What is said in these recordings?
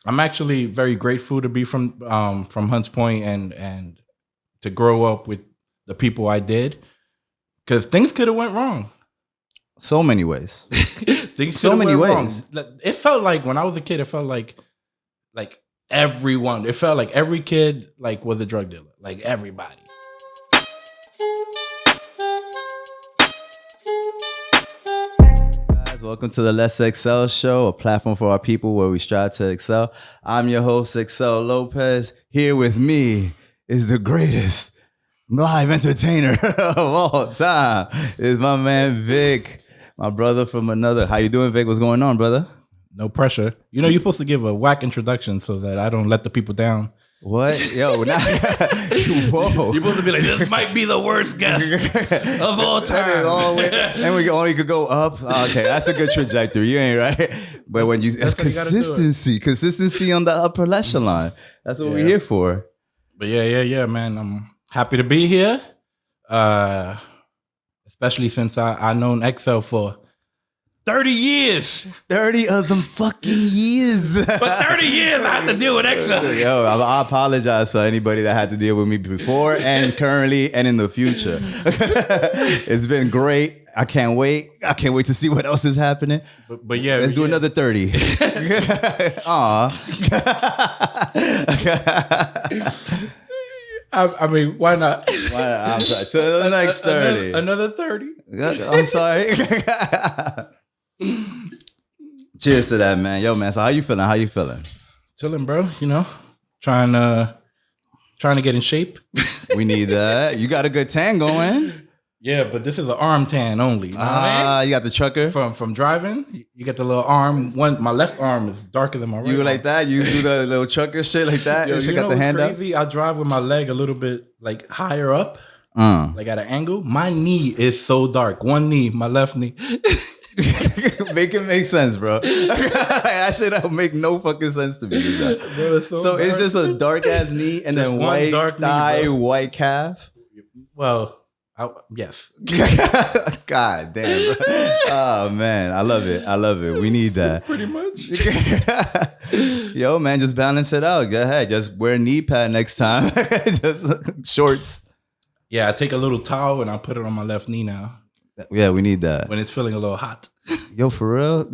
I'm actually very grateful to be from Hunts Point and to grow up with the people I did, because things could have went wrong. So many ways. Things So many went ways. Wrong. It felt like when I was a kid, it felt like everyone. It felt like every kid like was a drug dealer. Like everybody. Guys, welcome to the Let's Excel Show, a platform for our people where we strive to excel. I'm your host, Excel Lopez. Here with me is the greatest live entertainer of all time. Is my man Vic, my brother from another. How you doing, Vic? What's going on, brother? No pressure. You know, you're supposed to give a whack introduction so that I don't let the people down. What? Yo, now, whoa. You're supposed to be like, this might be the worst guest of all time. And we only could go up. Okay, that's a good trajectory. You ain't right. But when it's consistency on the upper echelon. That's what we're here for. But yeah, man. I'm happy to be here. Especially since I known Excel for 30 years. 30 of them fucking years. For 30 years, I had to deal with Excel. Yo, I apologize for anybody that had to deal with me before and currently and in the future. It's been great. I can't wait. I can't wait to see what else is happening. But yeah. Let's do another 30. Aw. I mean, why not? I'm sorry. To the next 30. Another 30. I'm sorry. Cheers to that, man. Yo, man. So how you feeling? Chilling, bro. You know, trying to get in shape. We need that. You got a good tan going. Yeah, but this is an arm tan only. You know what I mean? You got the trucker from driving. You get the little arm. My left arm is darker than my right. You arm. like that? You do the little trucker shit like that? Yo, you know got the hand crazy? I drive with my leg a little bit like higher up, like at an angle. My knee is so dark. One knee, my left knee. Make it make sense, bro. That shit don't make no fucking sense to me. Bro, so it's just a dark ass knee and then white thigh, knee, white calf. Well, yes. God damn, bro. Oh man, I love it. We need that. Pretty much. Yo, man, just balance it out. Go ahead. Just wear a knee pad next time. Just shorts. Yeah, I take a little towel and I put it on my left knee now. Yeah, we need that. When it's feeling a little hot. Yo, for real?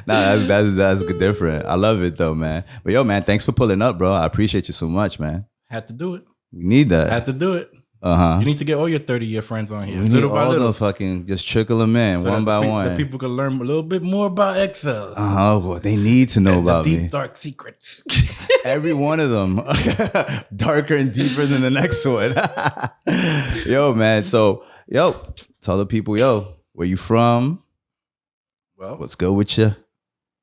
Nah, that's different. I love it though, man. But yo, man, thanks for pulling up, bro. I appreciate you so much, man. Had to do it. We need that. Had to do it. You need to get all your 30-year friends on here. We need all them fucking just trickle them in so one by one. The people can learn a little bit more about Excel. Well, they need to know about deep, me. Dark secrets. Every one of them darker and deeper than the next one. Yo, man. So, tell the people, where you from? Well, what's good with you?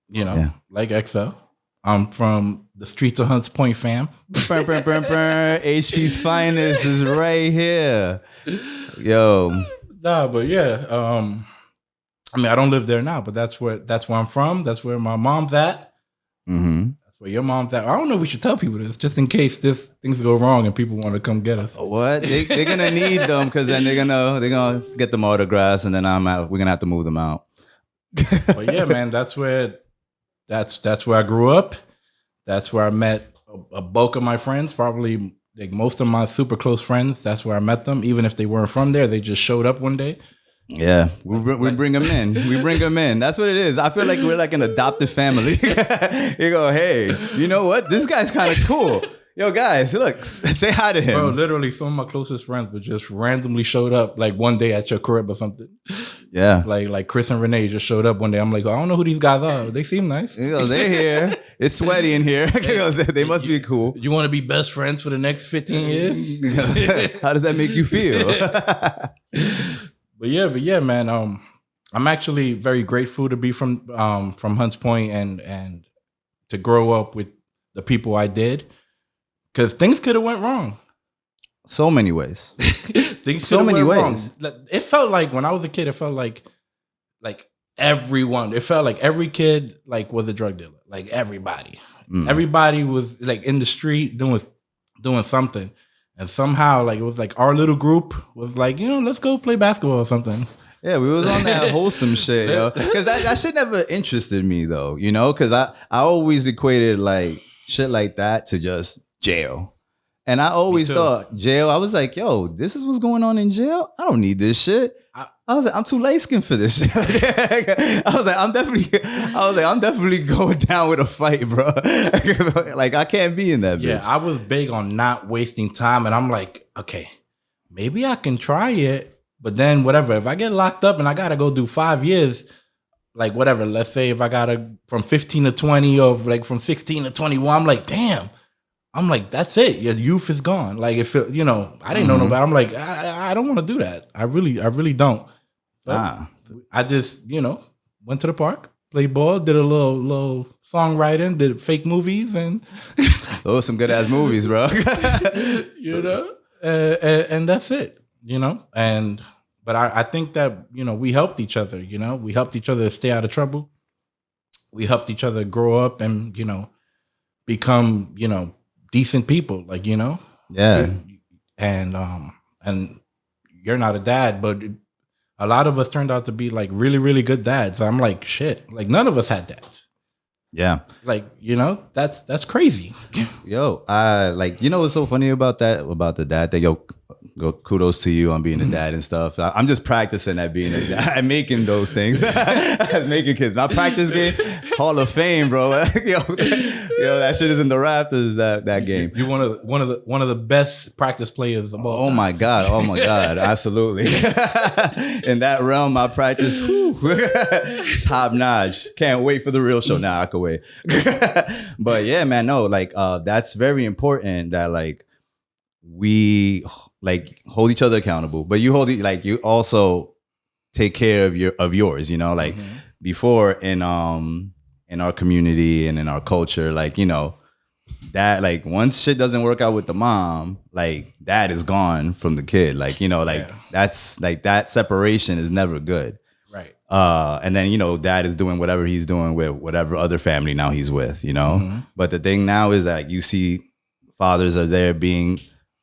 You know, like Excel. I'm from the streets of Hunts Point, fam. HP's finest is right here. Yo. Nah, but yeah. I mean, I don't live there now, but that's where I'm from. That's where my mom's at. Mm-hmm. That's where your mom's at. I don't know if we should tell people this, just in case things go wrong and people want to come get us. What? They're gonna need them because then they're gonna get them autographs and then we're gonna have to move them out. But yeah, man, that's where I grew up. That's where I met a bulk of my friends, probably like most of my super close friends. That's where I met them. Even if they weren't from there, they just showed up one day. Yeah, we bring them in. We bring them in. That's what it is. I feel like we're like an adopted family. You go, hey, you know what? This guy's kind of cool. Yo, guys, look, say hi to him. Bro, literally, some of my closest friends would just randomly showed up like one day at your crib or something. Yeah. Like Chris and Renee just showed up one day. I'm like, I don't know who these guys are. They seem nice. They're here. It's sweaty in here. They must be cool. You want to be best friends for the next 15 years? How does that make you feel? But yeah, man. I'm actually very grateful to be from Hunts Point and to grow up with the people I did. Because things could have went wrong. So many ways. So many ways. Wrong. It felt like when I was a kid, it felt like everyone. It felt like every kid like was a drug dealer. Like everybody. Everybody was like in the street doing something. And somehow like it was like our little group was like, let's go play basketball or something. Yeah, we was on that wholesome shit, yo. Because that shit never interested me, though, you know? Because I always equated, like, shit like that to just jail. And I always thought jail, I was like, yo, this is what's going on in jail? I don't need this shit. I was like, I'm too light skinned for this shit. I was like, I'm definitely going down with a fight, bro. Like, I can't be in that bitch. Yeah, I was big on not wasting time. And I'm like, okay, maybe I can try it. But then whatever, if I get locked up and I got to go do 5 years, like whatever, let's say if I got to from 15 to 20 or like from 16 to 21, I'm like, damn. I'm like, that's it. Your youth is gone. Like, if it, you know, I didn't know nobody. I'm like, I don't want to do that. I really don't. So I just, you know, went to the park, played ball, did a little songwriting, did fake movies, and those are some good ass movies, bro. You know, and that's it. You know, but I think that, you know, we helped each other. You know, we helped each other stay out of trouble. We helped each other grow up and, you know, become, you know, decent people, like, you know. Yeah. And you're not a dad, but a lot of us turned out to be like really, really good dads. I'm like, shit, like none of us had dads. Yeah. Like, you know, that's crazy. Yo, I like, you know what's so funny about the dad thing? Yo, kudos to you on being a dad and stuff. I'm just practicing at being a dad. I'm making those things. Making kids. My practice game, Hall of Fame, bro. yo, that shit is in the Raptors, that game. You're one of the best practice players of all time. Oh my God. Absolutely. In that realm, my practice, top notch. Can't wait for the real show. Nah, I can wait. But yeah, man, no, like that's very important that like we like hold each other accountable, but you also take care of yours, you know, like before in our community and in our culture, like, you know, that like once shit doesn't work out with the mom, like dad is gone from the kid, like, you know, like that's like that separation is never good. Right. And then, you know, dad is doing whatever he's doing with whatever other family now he's with, you know. But the thing now is that you see fathers are there being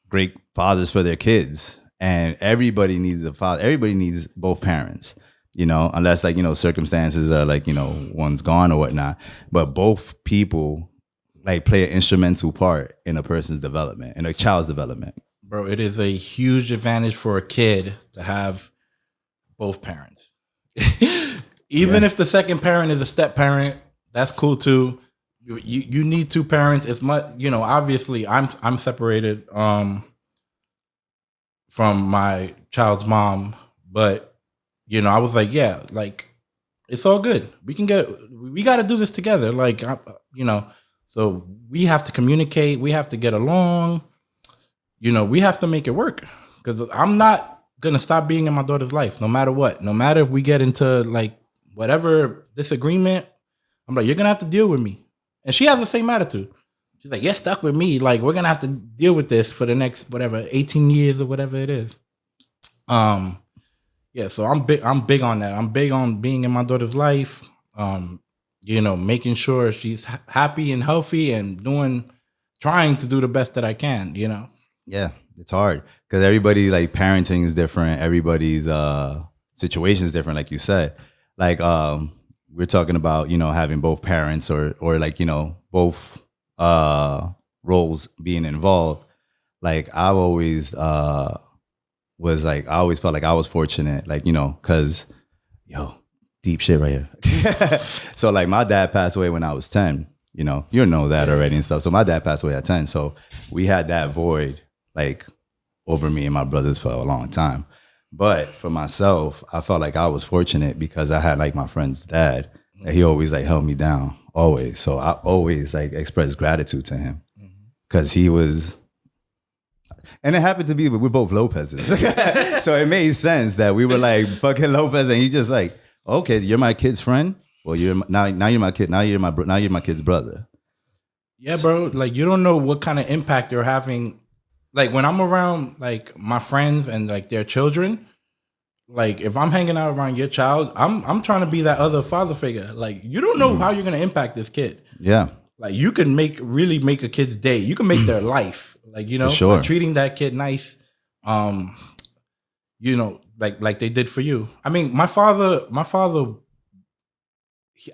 great fathers for their kids, and everybody needs a father. Everybody needs both parents, you know, unless like, you know, circumstances are like, you know, one's gone or whatnot. But both people like play an instrumental part in a person's development, in a child's development. Bro, it is a huge advantage for a kid to have both parents. Even if the second parent is a step parent, that's cool too. You need two parents. It's much, you know, obviously I'm separated from my child's mom, but you know, I was like, yeah, like it's all good. We got to do this together. Like, you know, so we have to communicate. We have to get along. You know, we have to make it work, because I'm not going to stop being in my daughter's life no matter what. No matter if we get into like whatever disagreement, I'm like, you're going to have to deal with me. And she has the same attitude. She's like, you're stuck with me. Like, we're going to have to deal with this for the next, whatever, 18 years or whatever it is. Yeah, so I'm big on that. I'm big on being in my daughter's life. You know, making sure she's happy and healthy and trying to do the best that I can, you know? Yeah, it's hard because everybody, like, parenting is different. Everybody's situation is different, like you said. Like, we're talking about, you know, having both parents or like, you know, both roles being involved. Like, I've always I always felt like I was fortunate, like, you know, because, yo, deep shit right here. So, like, my dad passed away when I was 10, you know, you know that already and stuff. So my dad passed away at 10. So we had that void, like, over me and my brothers for a long time. But for myself, I felt like I was fortunate because I had, like, my friend's dad, and he always, like, held me down, always. So I always, like, expressed gratitude to him because he was... And it happened to be we're both Lopez's. So it made sense that we were like fucking Lopez, and he just like, okay, you're my kid's friend. Well, now you're my kid. Now you're my kid's brother. Yeah, bro. Like, you don't know what kind of impact you're having. Like, when I'm around like my friends and like their children, like if I'm hanging out around your child, I'm trying to be that other father figure. Like, you don't know how you're gonna impact this kid. Yeah. Like, you can really make a kid's day. You can make their life. Like, you know, sure. Like, treating that kid nice. you know, like they did for you. I mean, my father.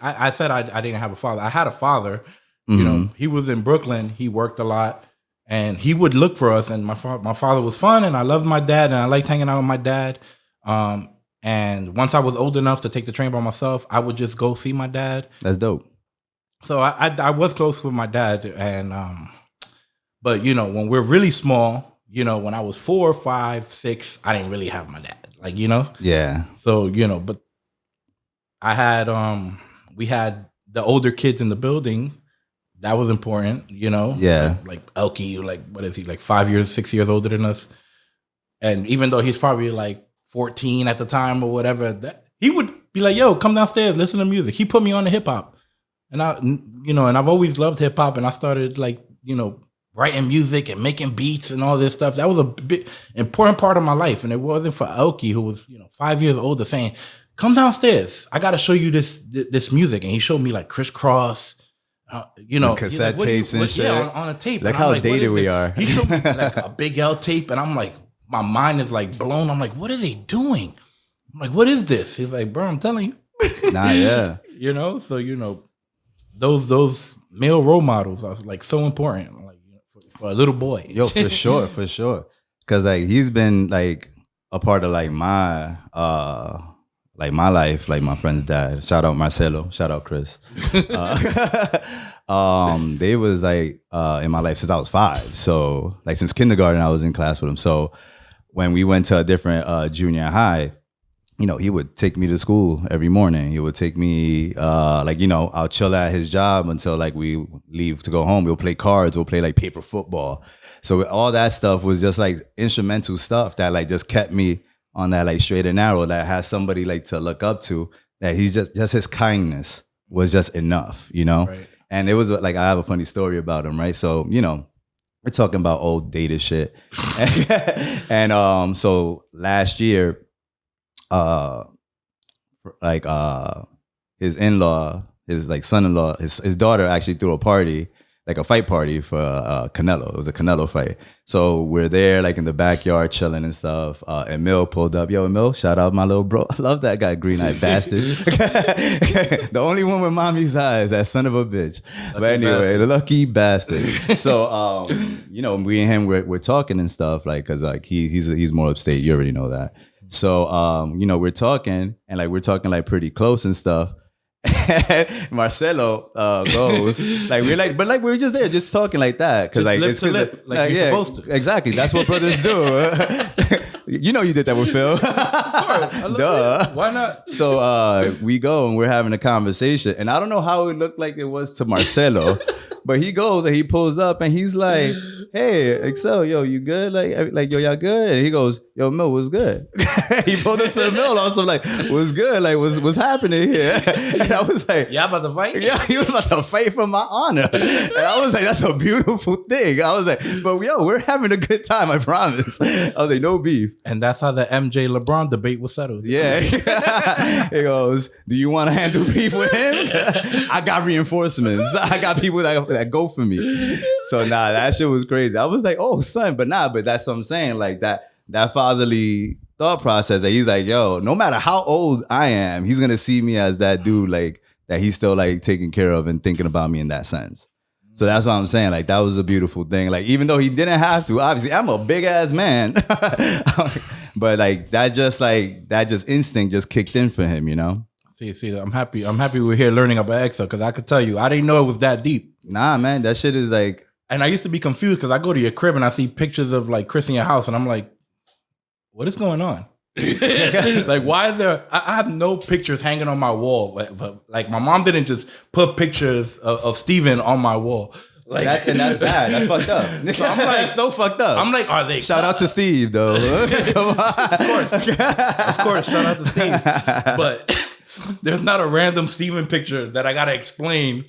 I said I didn't have a father. I had a father. You know, he was in Brooklyn. He worked a lot, and he would look for us. And my father was fun, and I loved my dad, and I liked hanging out with my dad. And once I was old enough to take the train by myself, I would just go see my dad. That's dope. So I was close with my dad, and but you know, when we're really small, you know, when I was 4, 5, 6, I didn't really have my dad, like, you know. Yeah. So you know, but I had we had the older kids in the building. That was important, you know. Yeah. Like Elkie, like what is he, like 5 years, 6 years older than us, and even though he's probably like 14 at the time or whatever, that he would be like, "Yo, come downstairs, listen to music." He put me on the hip hop, and and I've always loved hip hop, and I started like, you know, writing music and making beats and all this stuff. That was a big important part of my life, and it wasn't for Elkie, who was, you know, 5 years older, saying, "Come downstairs, I got to show you this music," and he showed me like Crisscross. You know, cassette like, tapes and shit on a tape. Like how dated we are. He showed me like a Big L tape, and I'm like, my mind is like blown. I'm like, what are they doing? I'm like, what is this? He's like, bro, I'm telling you. Nah, yeah. You know, so you know, those male role models are like so important, like, you know, for a little boy. Yo, for sure. Cause like he's been like a part of like my life, like my friend's dad. Shout out Marcelo. Shout out Chris. They was like in my life since I was 5. So like since kindergarten, I was in class with him. So when we went to a different junior high, you know, he would take me to school every morning. He would take me, like, you know, I'll chill at his job until like we leave to go home. We'll play cards. We'll play like paper football. So all that stuff was just like instrumental stuff that like just kept me on that like straight and narrow, that has somebody like to look up to, that he's just his kindness was just enough, you know? Right. And it was like, I have a funny story about him, right? So, you know, we're talking about old dated shit. And so last year, his in-law, his like son-in-law, his daughter actually threw a party, like a fight party for Canelo. It was a Canelo fight. So we're there like in the backyard chilling and stuff. Emil pulled up. Yo, Emil, shout out my little bro. I love that guy, green-eyed bastard. The only one with mommy's eyes, that son of a bitch. Lucky but anyway, the lucky bastard. So, you know, we and him, we're talking and stuff, like, cause like he's more upstate. You already know that. So, you know, we're talking and like, we're talking like pretty close and stuff. Marcelo goes like, we're like, but like we're just there, just talking like that, because like it's lip, like you're supposed to. Exactly, that's what brothers do. You know, you did that with Phil. Of course, duh. Why not? So we go and we're having a conversation, and I don't know how it looked like it was to Marcelo, but he goes and he pulls up and he's like, "Hey, Excel, yo, you good? Like, yo, y'all good?" And he goes, "Yo, Mil, what's good?" He pulled up to Mil, also like, "What's good? Like, what's happening here?" And I was like, "Y'all about to fight?" Yeah, he was about to fight for my honor. And I was like, "That's a beautiful thing." I was like, "But yo, we're having a good time, I promise." I was like, "No beef." And that's how the MJ LeBron debate was settled. Yeah. He goes, "Do you want to handle beef with him?" I got reinforcements. I got people that go for me. So nah, that shit was crazy. I was like, "Oh, son," but that's what I'm saying. Like that fatherly thought process that he's like, yo, no matter how old I am, he's gonna see me as that dude, like that he's still like taking care of and thinking about me in that sense. So that's what I'm saying. Like that was a beautiful thing. Like even though he didn't have to, obviously I'm a big ass man, but like that just instinct just kicked in for him, you know. See, I'm happy we're here learning about Excel, because I could tell you, I didn't know it was that deep. Nah, man, that shit is like. And I used to be confused because I go to your crib and I see pictures of like Chris in your house, and I'm like, what is going on? Like, why is there? I have no pictures hanging on my wall. Like my mom didn't just put pictures of Steven on my wall. Like that's bad. That's fucked up. So I'm like, so fucked up. I'm like, are they? Shout out to Steve though. Come on. Of course. Shout out to Steve. But there's not a random Steven picture that I gotta explain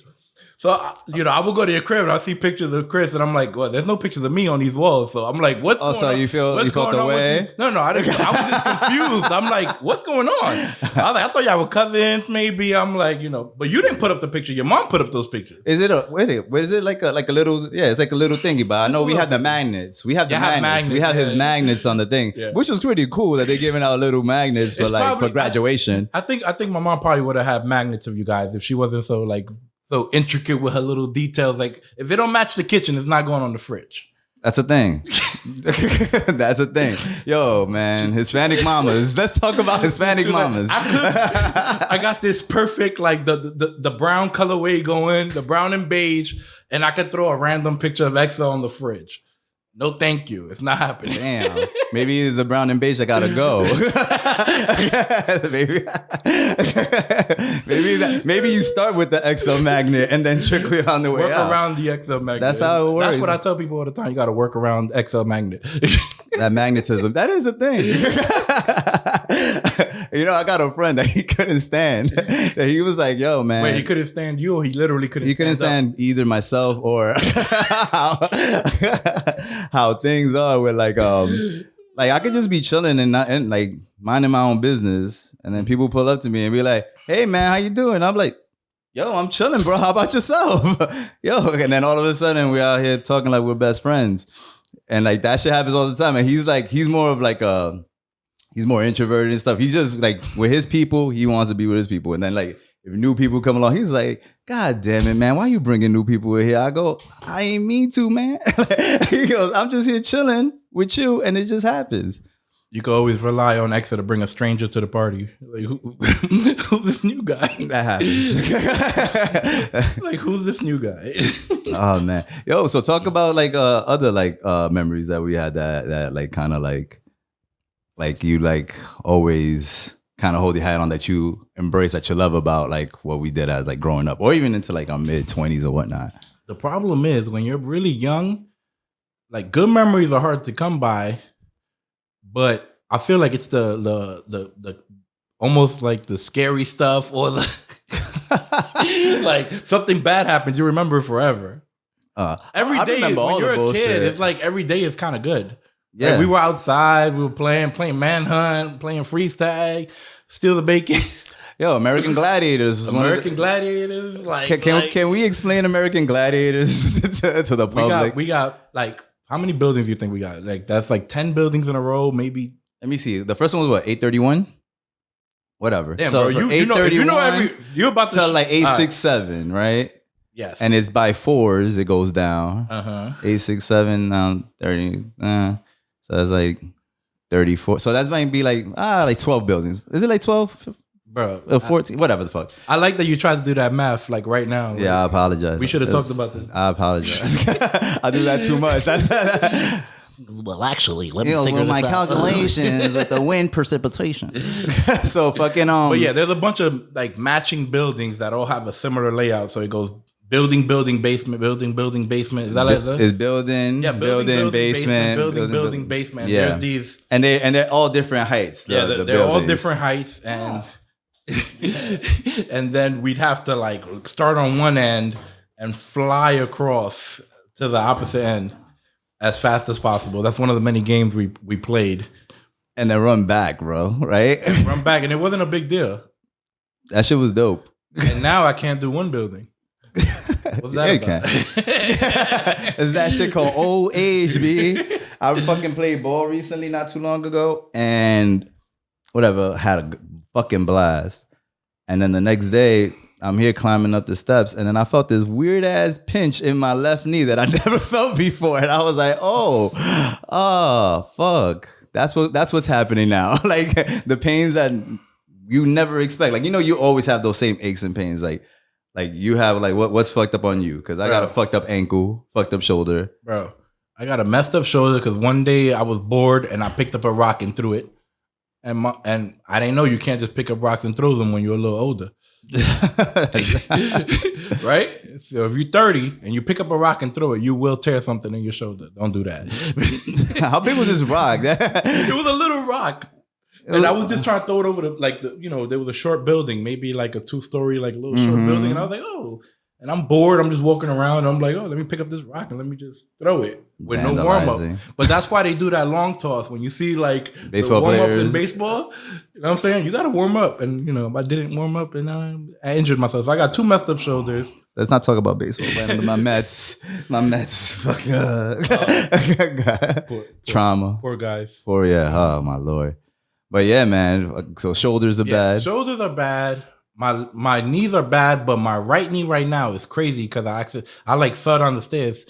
So, I will go to your crib and I'll see pictures of Chris and I'm like, well, there's no pictures of me on these walls. So I'm like, what's going on? So you felt the way? No, I was just confused. I'm like, what's going on? I was like, I thought y'all were cousins, maybe. I'm like, but you didn't put up the picture. Your mom put up those pictures. Is it like a little, it's like a little thingy, but I know we have the magnets. We have the magnets. We have his magnets on the thing, which was pretty cool that they're giving out little magnets for graduation. I think my mom probably would have had magnets of you guys if she wasn't so intricate with her little details. Like, if it don't match the kitchen, it's not going on the fridge. That's a thing. That's a thing. Yo, man, Hispanic mamas. Let's talk about Hispanic mamas. I got this perfect, like the brown colorway going, the brown and beige, and I could throw a random picture of Excel on the fridge. No, thank you. It's not happening. Damn. Maybe it's the brown and beige. I gotta go. maybe you start with the XO magnet and then trickle on the way work out. around the XO magnet. That's how it works. That's what I tell people all the time. You got to work around XO magnet. That magnetism. That is a thing. I got a friend that he couldn't stand. That he was like, yo, man. Wait, he couldn't stand you, or he literally couldn't stand He couldn't stand either myself or how things are with like I could just be chilling and like minding my own business, and then people pull up to me and be like, hey man, how you doing? I'm like, yo, I'm chilling, bro. How about yourself? Yo, and then all of a sudden we're out here talking like we're best friends. And like that shit happens all the time. And he's more of like he's more introverted and stuff. He's just like with his people, he wants to be with his people. And then like if new people come along, he's like, God damn it, man, why you bringing new people in here? I go, I ain't mean to, man. He goes, I'm just here chilling with you, and it just happens. You can always rely on Exa to bring a stranger to the party. Like, who's this new guy? That happens. Like, who's this new guy? Oh man, yo. So talk about like other like memories that we had that like kind of like you like always kind of hold your hat on, that you embrace, that you love about like what we did as like growing up, or even into like our mid-20s or whatnot. The problem is when you're really young, like good memories are hard to come by. But I feel like it's the almost like the scary stuff, or the like something bad happens, you remember it forever. Every day when you're a kid, it's like every day is kind of good. Yeah, like we were outside, we were playing manhunt, playing freeze tag, steal the bacon. Yo, American Gladiators. Gladiators. Like, can we explain American Gladiators to the public? We got like. How many buildings do you think we got? Like, that's like 10 buildings in a row, maybe. Let me see. The first one was what, 831? Whatever. Damn, so bro, you're about to like 867, right? Yes. And it's by fours, it goes down. 867, 30. So that's like 34. So that might be like 12 buildings. Is it like 12? Bro, 14, whatever the fuck. I like that you tried to do that math like right now. Like, yeah, I apologize. We should have talked about this. I apologize. I do that too much. Well, actually, let me figure this my out. Calculations with the wind precipitation. So fucking But yeah, there's a bunch of like matching buildings that all have a similar layout. So it goes building, basement, building, basement. Is that like that? It's building, yeah, building, basement, building, basement. Yeah. There's these, and they're all different heights. They're all different heights, and and then we'd have to like start on one end and fly across to the opposite end as fast as possible. That's one of the many games we played. And then run back, bro, right? Run back, and it wasn't a big deal. That shit was dope. And now I can't do one building. What's that about? It's that shit called old age, B. I fucking played ball recently, not too long ago, and whatever, had a fucking blast. And then the next day, I'm here climbing up the steps, and then I felt this weird ass pinch in my left knee that I never felt before, and I was like, oh, fuck. That's what's happening now. Like the pains that you never expect. Like, you always have those same aches and pains. Like you have like what's fucked up on you? Because I got a fucked up ankle, fucked up shoulder. Bro, I got a messed up shoulder because one day I was bored and I picked up a rock and threw it. And I didn't know you can't just pick up rocks and throw them when you're a little older. Right? So if you're 30 and you pick up a rock and throw it, you will tear something in your shoulder. Don't do that. How big was this rock? It was a little rock. And I was just trying to throw it over there was a short building, maybe like a 2-story, like a little short building. And I was like, oh, and I'm bored. I'm just walking around. I'm like, oh, let me pick up this rock and let me just throw it with no warm up. But that's why they do that long toss. When you see like baseball warm ups players in baseball, you know what I'm saying? You got to warm up. And, you know, I didn't warm up and I injured myself. So I got 2 messed up shoulders. Let's not talk about baseball, man. My Mets, fuck, trauma. Poor guys. Oh my Lord. But yeah, man. So shoulders are bad. Shoulders are bad. My knees are bad, but my right knee right now is crazy because I like fell down the stairs.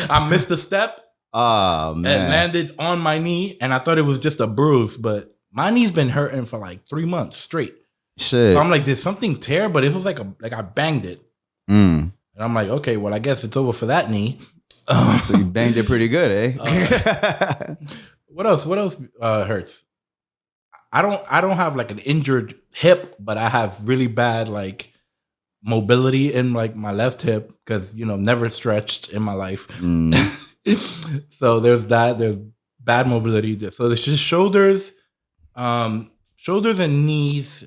I missed a step. Oh man. And landed on my knee, and I thought it was just a bruise, but my knee's been hurting for like 3 months straight. Shit. So I'm like, did something tear? But it was like I banged it. And I'm like, okay, well, I guess it's over for that knee. So you banged it pretty good, eh? What else hurts? I don't have like an injured hip, but I have really bad like mobility in like my left hip because, you know, never stretched in my life. So there's that. There's bad mobility. So there's just shoulders and knees,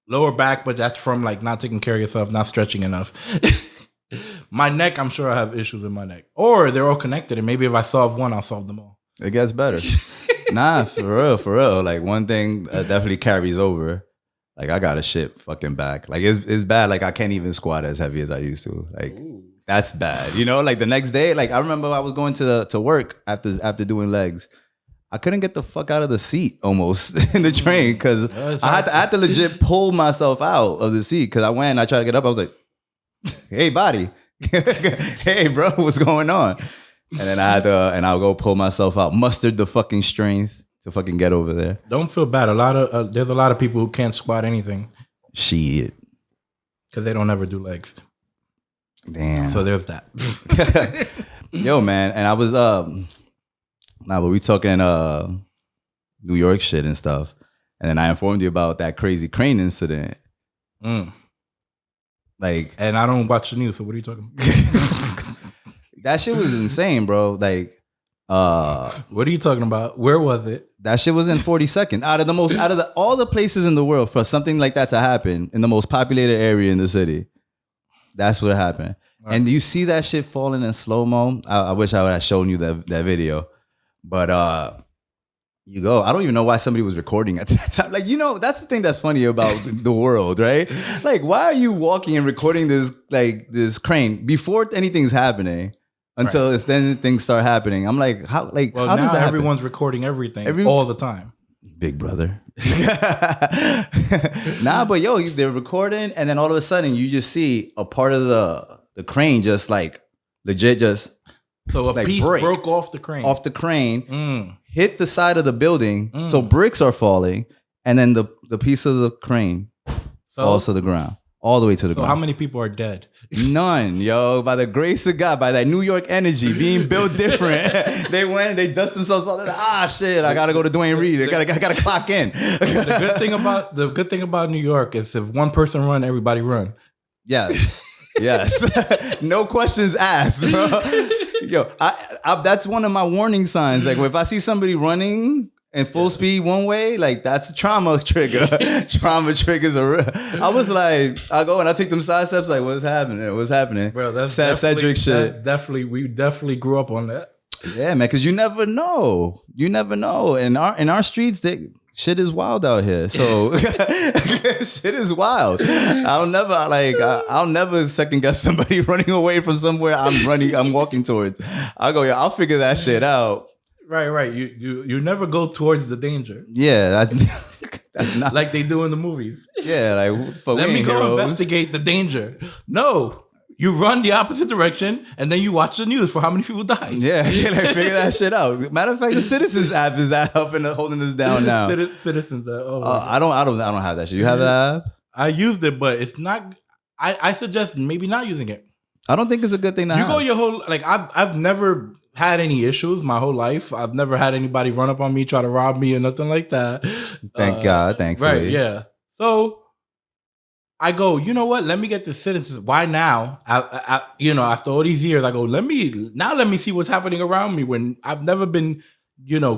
lower back, but that's from like not taking care of yourself, not stretching enough. My neck, I'm sure I have issues with my neck, or they're all connected. And maybe if I solve one, I'll solve them all. It gets better. Nah, for real. Like one thing definitely carries over. Like I got a shit fucking back. Like it's bad. Like I can't even squat as heavy as I used to. Like that's bad. You know, like the next day, like I remember I was going to work after doing legs. I couldn't get the fuck out of the seat almost in the train because I had to legit pull myself out of the seat because I went and I tried to get up. I was like, hey, body. Hey, bro, what's going on? And then I'll go pull myself out, mustered the fucking strength to fucking get over there. Don't feel bad. There's a lot of people who can't squat anything. Shit. Because they don't ever do legs. Damn. So there's that. Yo, man. And I was, but we talking New York shit and stuff. And then I informed you about that crazy crane incident. Like, and I don't watch the news, so what are you talking about? That shit was insane, bro. Like, what are you talking about? Where was it? That shit was in 42nd. Out of all the places in the world for something like that to happen in the most populated area in the city, that's what happened. Right. And you see that shit falling in slow mo. I wish I would have shown you that video, but you go. I don't even know why somebody was recording at that time. Like, you know, that's the thing that's funny about the world, right? Like, why are you walking and recording this crane before anything's happening? Until then things start happening. I'm like, how does that happen? Everyone's recording everything all the time. Big brother. Nah, but yo, they're recording, and then all of a sudden you just see a part of the crane just like legit just so a piece broke off the crane. Hit the side of the building. So bricks are falling, and then the piece of the crane falls to the ground. All the way to the ground. How many people are dead? None, yo. By the grace of God, by that New York energy, being built different. They dust themselves off. Shit, I gotta go to Dwayne Reed. I gotta clock in. The good thing about New York is if one person run, everybody run. Yes. No questions asked, bro. Yo, I that's one of my warning signs. Like if I see somebody running in full speed one way, like that's a trauma trigger. Trauma triggers are real. I was like, I go and I take them side steps, like, what's happening? Bro, that's Cedric shit. We definitely grew up on that. Yeah, man, because you never know. In our streets, shit is wild out here. So shit is wild. I'll never second guess somebody running away from somewhere I'm walking towards. I'll go, I'll figure that shit out. Right. You never go towards the danger. Yeah, that's not like they do in the movies. Yeah, like let me go investigate the danger. No, you run the opposite direction and then you watch the news for how many people died. Yeah, like figure that shit out. Matter of fact, the Citizens app is that helping holding this down now. Citizens app. I don't have that shit. You have that app? I used it, but it's not. I suggest maybe not using it. I don't think it's a good thing to have. You go your whole I've never had any issues my whole life. I've never had anybody run up on me, try to rob me or nothing like that. Thank God, thankfully. Right, yeah. So I go, you know what? Let me get the Citizens. Why now? After all these years, I go, let me see what's happening around me when I've never been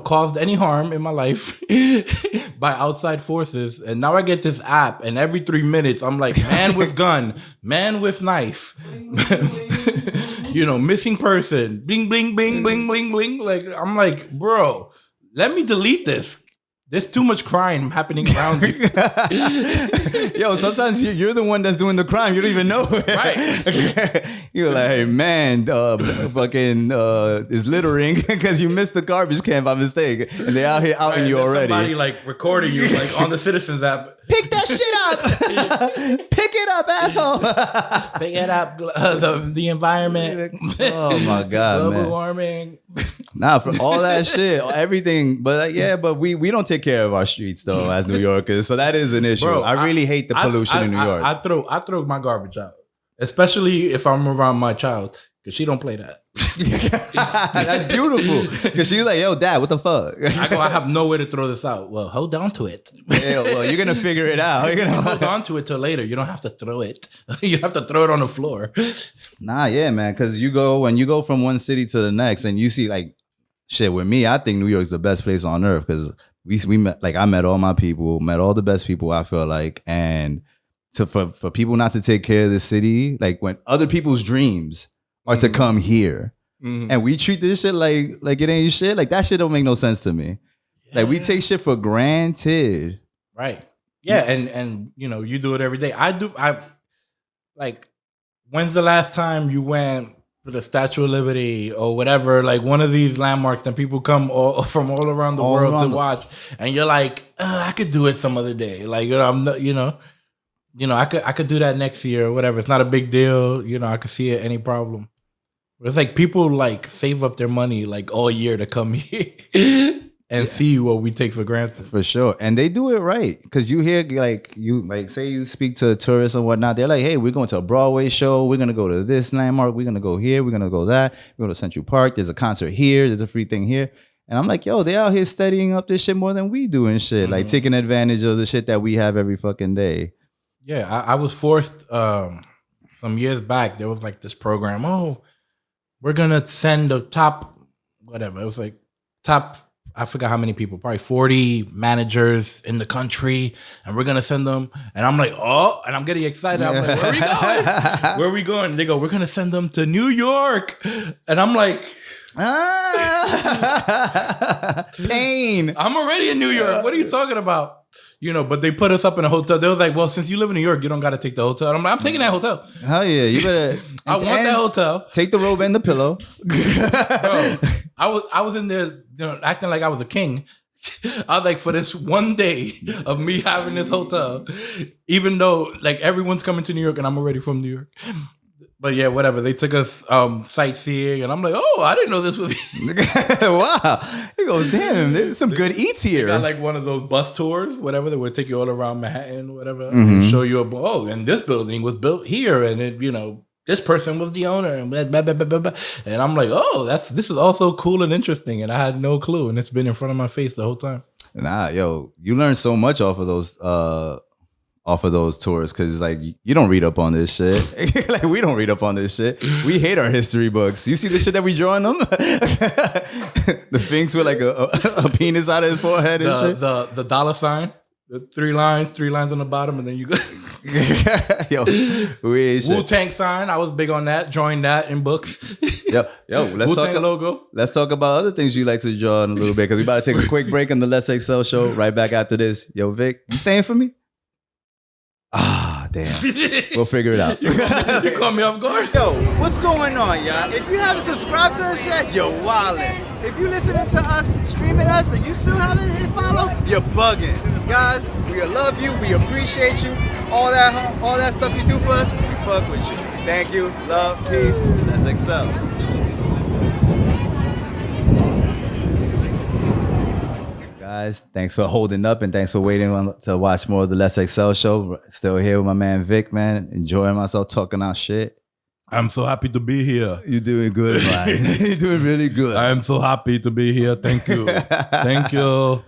caused any harm in my life by outside forces. And now I get this app, and every 3 minutes I'm like, man with gun, man with knife, missing person, bling, bling, bling, bling, bling, bling. Like, I'm like, bro, let me delete this. There's too much crime happening around you. Yo, sometimes you're the one that's doing the crime. You don't even know it. Right. You're like, hey, man, fucking is littering because you missed the garbage can by mistake. And they're out here outing you already. Somebody like recording you like on the Citizens app. Pick that shit up. Pick it up, asshole. Pick it up. The environment. Oh my God, Global man. warming. Nah, for all that shit, everything. But but we don't take care of our streets though as New Yorkers. So that is an issue. Bro, I really hate the pollution in New York. I throw my garbage out, especially if I'm around my child, because she don't play that. That's beautiful. Because she's like, yo, dad, what the fuck? I have nowhere to throw this out. Well, hold on to it. Yeah, well, you're gonna figure it out. You're gonna hold on to it till later. You don't have to throw it. You have to throw it on the floor. Nah, yeah, man. Because when you go from one city to the next, and you see like shit. With me, I think New York's the best place on earth because we met. Like, I met all my people, met all the best people. I feel like, and for people not to take care of the city, like when other people's dreams are to come here. Mm-hmm. And we treat this shit like it ain't shit. Like, that shit don't make no sense to me. Yeah. Like, we take shit for granted. Right. Yeah. And you do it every day. I like, when's the last time you went to the Statue of Liberty or whatever, like one of these landmarks that people come from all around the world to watch, and you're like, I could do it some other day. Like, I'm not, I could do that next year or whatever. It's not a big deal. I could see it any problem. It's like people like save up their money like all year to come here and see what we take for granted. For sure. And they do it right. Because you hear say you speak to tourists and whatnot. They're like, hey, we're going to a Broadway show. We're going to go to this landmark. We're going to go here. We're going to go that. We're going to Central Park. There's a concert here. There's a free thing here. And I'm like, yo, they out here studying up this shit more than we do and shit. Mm-hmm. Like, taking advantage of the shit that we have every fucking day. Yeah, I was forced some years back. There was like this program. Oh, we're going to send the top, whatever. It was like top, I forgot how many people, probably 40 managers in the country. And we're going to send them. And I'm like, oh, and I'm getting excited. I'm like, where are we going? Where are we going? And they go, we're going to send them to New York. And I'm like, pain. I'm already in New York. What are you talking about? But they put us up in a hotel. They was like, well, since you live in New York, you don't got to take the hotel. And I'm like, I'm taking that hotel. Hell yeah. You better. I want that hotel. Take the robe and the pillow. Bro, I was in there acting like I was a king. I was like, for this one day of me having this hotel, even though like everyone's coming to New York and I'm already from New York. But yeah, whatever. They took us sightseeing, and I'm like, oh, I didn't know this was. Wow. He goes, damn, there's some good eats here. They got like one of those bus tours, whatever. They would take you all around Manhattan, whatever, and show you and this building was built here, and it, this person was the owner, and blah, blah, blah, blah, blah. And I'm like, oh, this is also cool and interesting, and I had no clue, and it's been in front of my face the whole time. Nah, yo, you learn so much off of those tours, because like you don't read up on this shit. Like, we don't read up on this shit. We hate our history books. You see the shit that we draw in them? The Sphinx with like a penis out of his forehead and shit. The dollar sign, the three lines on the bottom, and then you go. Yo, WuTang sign. I was big on that, drawing that in books. Yo, let's WuTang talk logo. Let's talk about other things you like to draw in a little bit, because we about to take a quick break on the Let's Excel show. Right back after this. Yo, Vic, you staying for me? Ah, damn. We'll figure it out. You caught me off guard. Yo, what's going on, y'all? If you haven't subscribed to us yet, you're wildin'. If you're listening to us, streaming us, and you still haven't hit follow, you're bugging. Guys, we love you. We appreciate you. All that stuff you do for us, we fuck with you. Thank you. Love. Peace. Let's excel. Guys, thanks for holding up, and thanks for waiting to watch more of the Let's Excel show. Still here with my man Vic, man. Enjoying myself, talking our shit. I'm so happy to be here. You're doing good, man. You're doing really good. I am so happy to be here. Thank you. Thank you.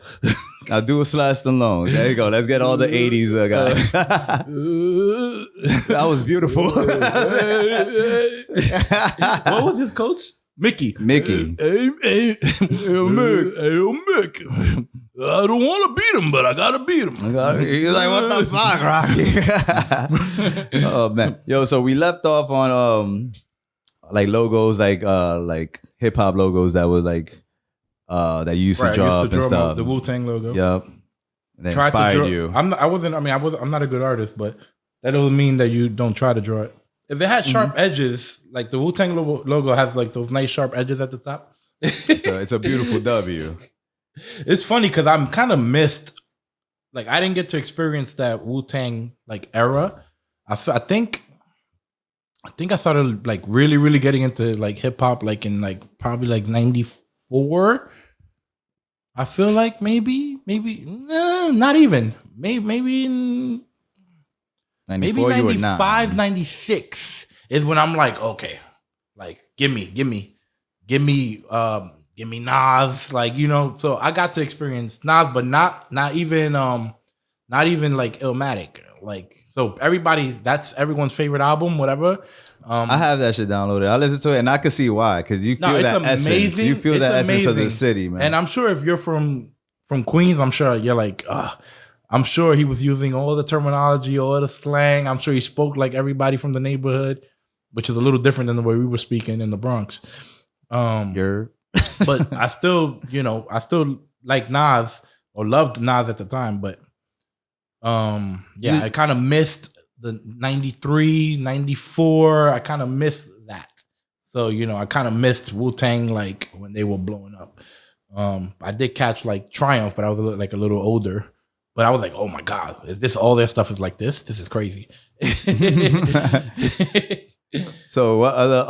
Now do a Slash Stallone. There you go. Let's get all the 80s guys. That was beautiful. What was his coach? Mickey. Mickey. Hey, Mick. I don't want to beat him, but I gotta beat him. He's like, what the fuck, Rocky? Oh man, yo. So we left off on like logos, like hip hop logos that was like that you used to draw up and stuff. The WuTang logo. Yep. That inspired you. I'm not a good artist, but that doesn't mean that you don't try to draw it. If it had sharp edges, like the WuTang logo has like those nice sharp edges at the top. It's a beautiful W. It's funny because I'm kind of missed. Like I didn't get to experience that WuTang like era. I think I started like really, really getting into like hip hop like in like probably like 94. I feel like maybe not even maybe 95, 96 is when I'm like, okay, like give me Nas, like, you know. So I got to experience Nas, but not even like Illmatic. Like, so that's everyone's favorite album, whatever. I have that shit downloaded. I listen to it and I can see why, because you feel that essence. You feel that essence of the city, man. And I'm sure if you're from Queens, I'm sure you're like, I'm sure he was using all the terminology, all the slang. I'm sure he spoke like everybody from the neighborhood, which is a little different than the way we were speaking in the Bronx. But I still like Nas or loved Nas at the time. But I kind of missed the 93, 94. I kind of missed that. So, I kind of missed Wu-Tang like when they were blowing up. I did catch like Triumph, but I was a little older. But I was like, oh my God, is this all their stuff is like this? This is crazy. So what other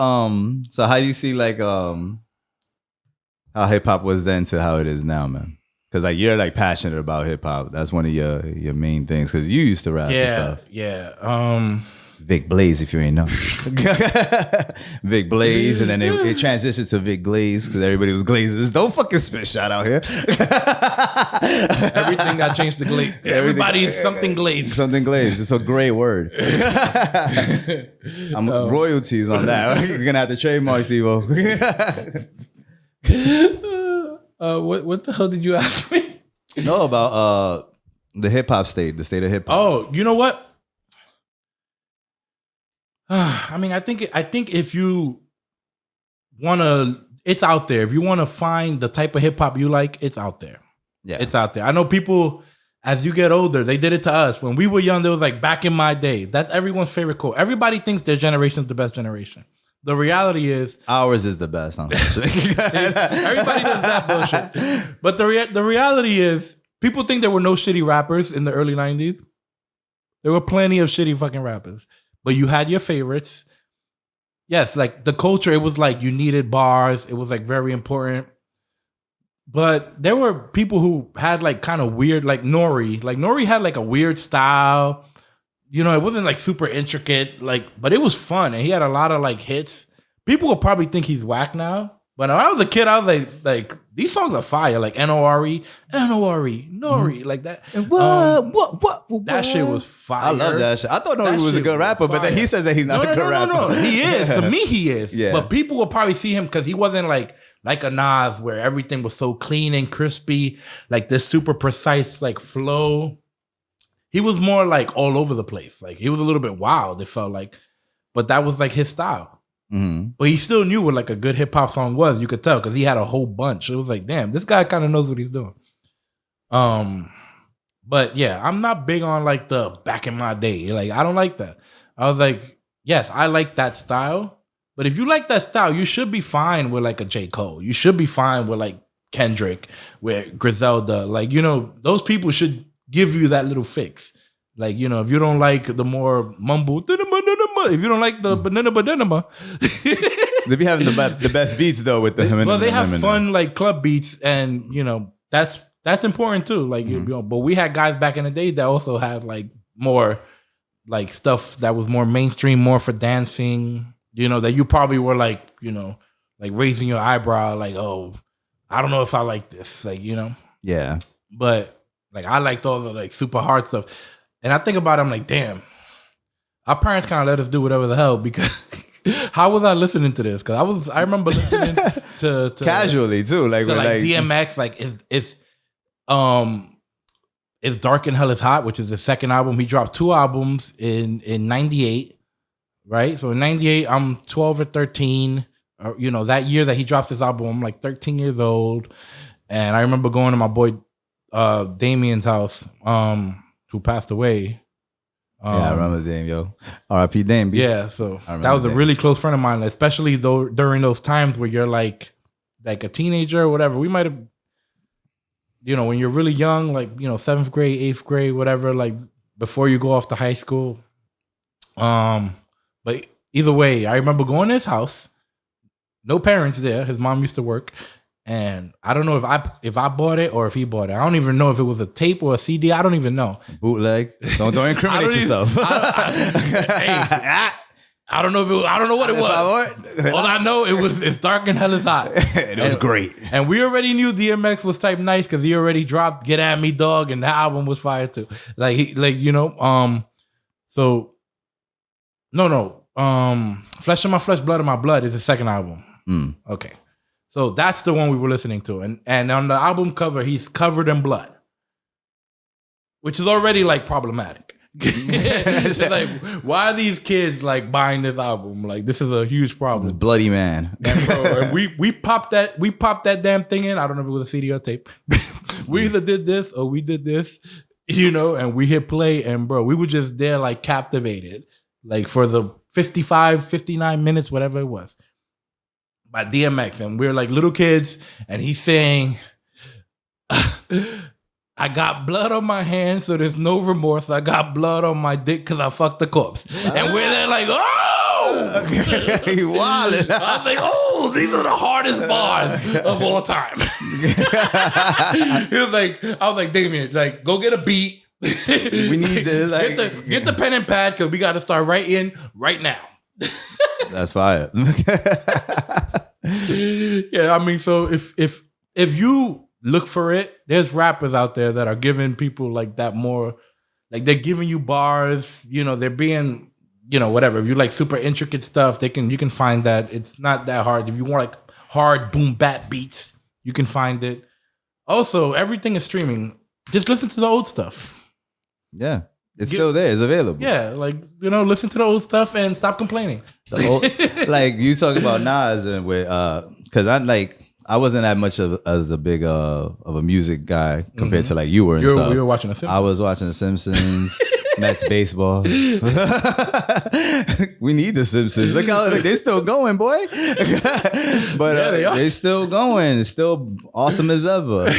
so how do you see like how hip hop was then to how it is now, man? Because like you're like passionate about hip hop. That's one of your main things. Because you used to rap and stuff. Yeah. Vic Blaze, if you ain't know. Vic Blaze, and then it transitioned to Vic Glaze because everybody was glazers. Don't fucking spit shot out here. Everything got changed to glaze. Everybody's something glazed. Something glazed. It's a great word. I'm royalties on that. You're gonna have to trademark, Steve-O. What the hell did you ask me? No, about the hip-hop state, the state of hip-hop. Oh, you know what? I mean, I think if you want to, it's out there. If you want to find the type of hip hop you like, it's out there. Yeah, it's out there. I know people, as you get older, they did it to us. When we were young, they was like, back in my day. That's everyone's favorite quote. Everybody thinks their generation is the best generation. The reality is ours is the best. Everybody does that bullshit. But the reality is, people think there were no shitty rappers in the early 90s. There were plenty of shitty fucking rappers. But you had your favorites. Yes, like the culture, it was like you needed bars. It was like very important. But there were people who had like kind of weird, like Nori. Like Nori had like a weird style. It wasn't like super intricate, but it was fun. And he had a lot of like hits. People will probably think he's whack now. But when I was a kid, I was like these songs are fire. Like Nori, Nori, like that. What? That shit was fire. I love that shit. I thought Nori was a good rapper, but then he says that he's not a good rapper. No. He is. To me, he is. Yeah. But people will probably see him because he wasn't like a Nas where everything was so clean and crispy, like this super precise like flow. He was more like all over the place. Like he was a little bit wild, it felt like. But that was like his style. Mm-hmm. But he still knew what like a good hip hop song was. You could tell because he had a whole bunch. It was like, damn, this guy kind of knows what he's doing. But yeah, I'm not big on like the back in my day. Like I don't like that. I was like, yes, I like that style. But if you like that style, you should be fine with like a J. Cole. You should be fine with like Kendrick, with Griselda. Like those people should give you that little fix. Like, if you don't like the more mumble, if you don't like the banana, they be having the best beats though with the well, they have fun like club beats, and that's important too. Like but we had guys back in the day that also had like more like stuff that was more mainstream, more for dancing. That you probably were like like raising your eyebrow, like, oh, I don't know if I like this, like yeah. But like I liked all the like super hard stuff. And I think about it, I'm like, damn, our parents kind of let us do whatever the hell because How was I listening to this? Because I remember listening to casually too, like, to like DMX, like it's Dark and Hell is Hot, which is the second album. He dropped 2 albums in 98, right? So in 98, I'm 12 or 13. Or, you know, that year that he drops this album, I'm like 13 years old. And I remember going to my boy Damien's house, who passed away. Yeah, I remember Dame, yo. R.I.P. Dame. Yeah, so that was a really close friend of mine, especially though during those times where you're like a teenager or whatever. We might have, you know, when you're really young, like, you know, 7th grade, 8th grade, whatever, like before you go off to high school. But either way, I remember going to his house. No parents there. His mom used to work. And I don't know if I bought it or if he bought it. I don't even know if it was a tape or a CD. I don't even know. Bootleg. Don't incriminate yourself. I don't know I don't know what it was. All I know it's Dark and Hell is Hot. It was great. And we already knew DMX was type nice because he already dropped Get At Me Dog, and the album was fire too. Flesh of My Flesh, Blood of My Blood is the second album. Okay. So that's the one we were listening to. And on the album cover, he's covered in blood, which is already like problematic. It's like, why are these kids like buying this album? Like, this is a huge problem. This bloody man. And we popped that damn thing in. I don't know if it was a CD or tape. We either did this or we did this, you know, and we hit play, and bro, we were just there like captivated, like for the 55, 59 minutes, whatever it was, by DMX. And we're like little kids, and he's saying, I got blood on my hands, so there's no remorse. I got blood on my dick because I fucked the corpse. And we're there like, oh! He wildin'. I was like, oh, these are the hardest bars of all time. I was like, Damien, like, go get a beat. We need this. Like, get the pen and pad because we got to start writing right now. That's fire. Yeah, I mean, so if you look for it, there's rappers out there that are giving people like that more, like they're giving you bars, you know, they're being, you know, whatever. If you like super intricate stuff, you can find that. It's not that hard. If you want like hard boom bap beats, you can find it. Also, everything is streaming. Just listen to the old stuff. Yeah. It's still there. It's available. Yeah, like, you know, listen to the old stuff and stop complaining. Like you talk about Nas and with because I wasn't that much as a big of a music guy compared to like you were and stuff. You were watching The Simpsons. I was watching The Simpsons, Mets baseball. We need The Simpsons. Look how they're still going, boy. But yeah, they're still going. It's still awesome as ever.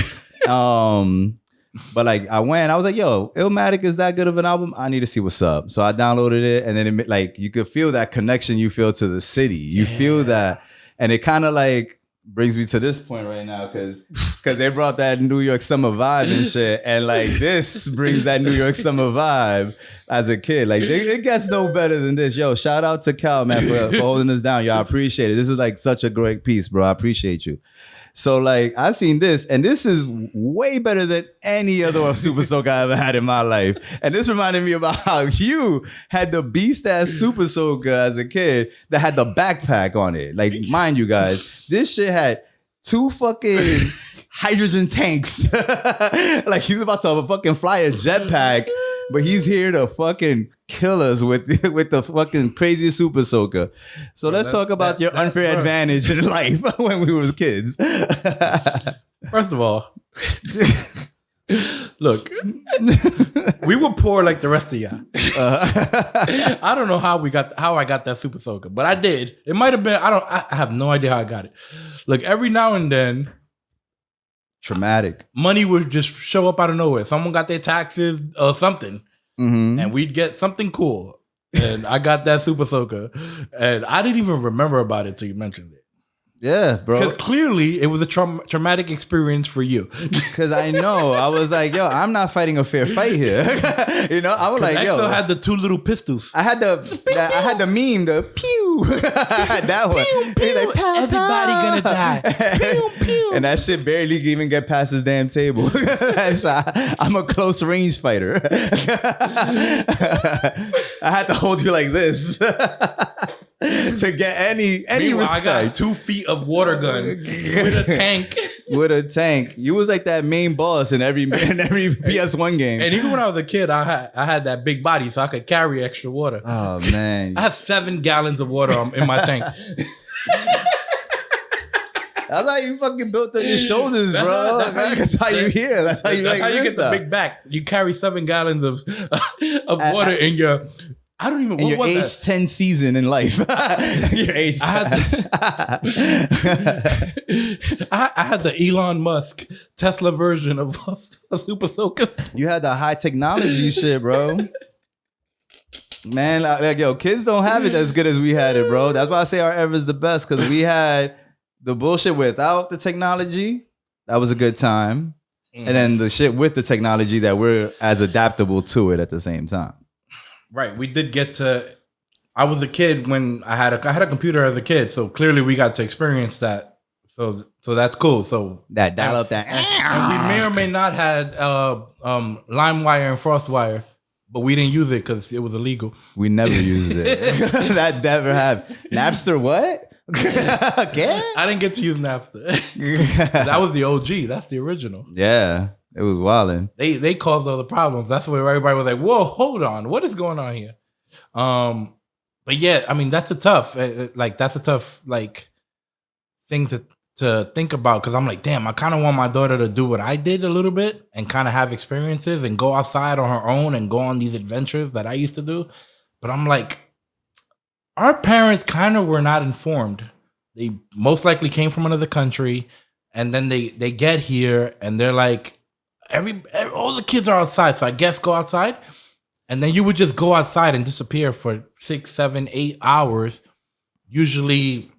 But like I was like, yo, Illmatic is that good of an album? I need to see what's up. So I downloaded it, and then it, like you could feel that connection you feel to the city. You feel that, and it kind of like brings me to this point right now because they brought that New York summer vibe and shit, and like this brings that New York summer vibe as a kid. Like it gets no better than this. Yo, shout out to Cal, man, for holding us down. Yo, I appreciate it. This is like such a great piece, bro. I appreciate you. So like I seen this, and this is way better than any other Super Soaker I ever had in my life. And this reminded me about how you had the beast ass Super Soaker as a kid that had the backpack on it. Like, mind you guys, this shit had 2 fucking hydrogen tanks. Like he's about to fucking fly a jetpack, but he's here to fucking kill us with the fucking crazy Super Soaker. So let's talk about your unfair advantage in life when we were kids. First of all, look, we were poor like the rest of y'all. I don't know how I got that Super Soaker, but I did. It might have been, I have no idea how I got it. Look, every now and then, traumatic money would just show up out of nowhere. Someone got their taxes or something. Mm-hmm. And we'd get something cool. And I got that Super Soaker. And I didn't even remember about it till you mentioned it. Yeah, bro. Because clearly it was a traumatic experience for you. Because I know. I was like, yo, I'm not fighting a fair fight here. You know, I was like, yo. I still had the 2 little pistols. I had the meme, the pew. I had that one. Pew, pew. Like, pow, everybody pow. Gonna die. Pew, pew. And that shit barely even get past his damn table. I'm a close range fighter. I had to hold you like this. to get any Meanwhile, I got respect. 2 feet of water gun with a tank. With a tank. You was like that main boss in every PS1 game. And even when I was a kid, I had that big body, so I could carry extra water. Oh man. I had 7 gallons of water in my tank. That's how you fucking built up your shoulders, That's bro. how- That's how you hear. That's how you That's like how you this get the stuff. big back. You carry 7 gallons of water in your. I don't even. In What your was age that? 10 season in life. Your age. I had the Elon Musk Tesla version of a super soaker. You had the high technology shit, bro. Man, like, yo, kids don't have it as good as we had it, bro. That's why I say our era is the best, because we had the bullshit without the technology. That was a good time. And then the shit with the technology that we're as adaptable to it at the same time. Right, we did get to. I was a kid when I had a computer as a kid, so clearly we got to experience that. So that's cool. So That dial up that. and we may or may not had LimeWire and FrostWire, but we didn't use it because it was illegal. We never used it. That never happened. Napster, what? Okay. I didn't get to use Napster. That was the OG. That's the original. Yeah, it was wilding. They caused all the problems. That's where everybody was like, "Whoa, hold on, what is going on here?" But yeah, I mean that's a tough thing to think about, because I'm like, damn, I kind of want my daughter to do what I did a little bit and kind of have experiences and go outside on her own and go on these adventures that I used to do. But I'm like, our parents kind of were not informed. They most likely came from another country, and then they get here and they're like, all the kids are outside, so I guess go outside. And then you would just go outside and disappear for 6, 7, 8 hours, usually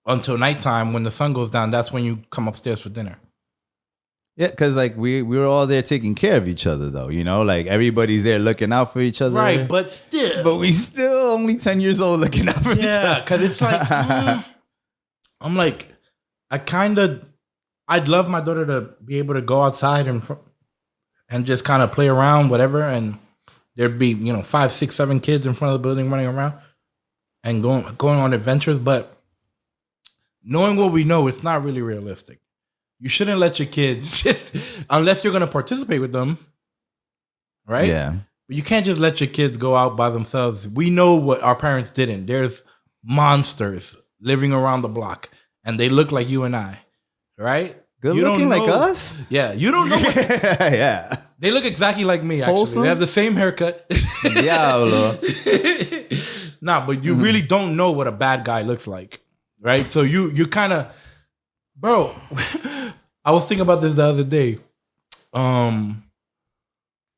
until nighttime. When the sun goes down, that's when you come upstairs for dinner. Yeah, because like we were all there taking care of each other, though. You know, like everybody's there looking out for each other. Right, but still. But we still only 10 years old looking out for each Yeah, other. because it's like, I'm like, I'd love my daughter to be able to go outside and just kind of play around, whatever. And there'd be, 5, 6, 7 kids in front of the building running around and going on adventures. But knowing what we know, it's not really realistic. You shouldn't let your kids just, unless you're going to participate with them, right? Yeah. But you can't just let your kids go out by themselves. We know what our parents didn't. There's monsters living around the block, and they look like you and I, right? Good You looking don't like know- us? Yeah, you don't know. Yeah. They look exactly like me, actually. Wholesome? They have the same haircut. Diablo. Nah, but you really don't know what a bad guy looks like, right? So you kind of, bro, I was thinking about this the other day.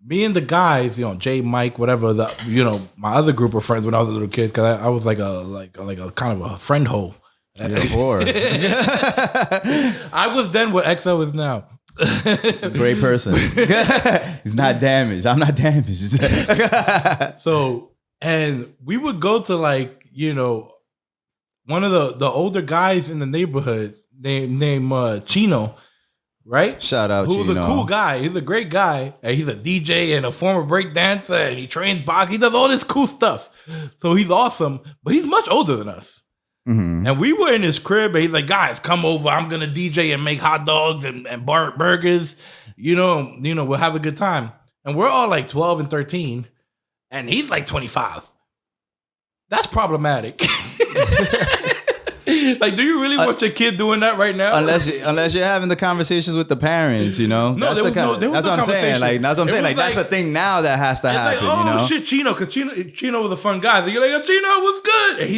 Me and the guys, Jay, Mike, whatever, my other group of friends when I was a little kid, because I was like a kind of a friend hole. You're a whore. I was then what XO is now. Great person. He's not damaged. I'm not damaged. So, and we would go to one of the older guys in the neighborhood named Chino, right? Shout out Who's Chino. a cool guy. He's a great guy. And he's a DJ and a former break dancer, and he trains box. He does all this cool stuff. So he's awesome, but he's much older than us. Mm-hmm. And we were in his crib, and he's like, guys, come over. I'm going to DJ and make hot dogs and burgers. We'll have a good time. And we're all like 12 and 13, and he's like 25. That's problematic. Like, do you really want your kid doing that right now? Unless you're having the conversations with the parents, No, there was no that's what I'm saying. conversation. Like that's what I'm It saying. was Like that's a thing now that has to It's happen. like, shit, Chino, because Chino was a fun guy. So you're like, Chino was good. And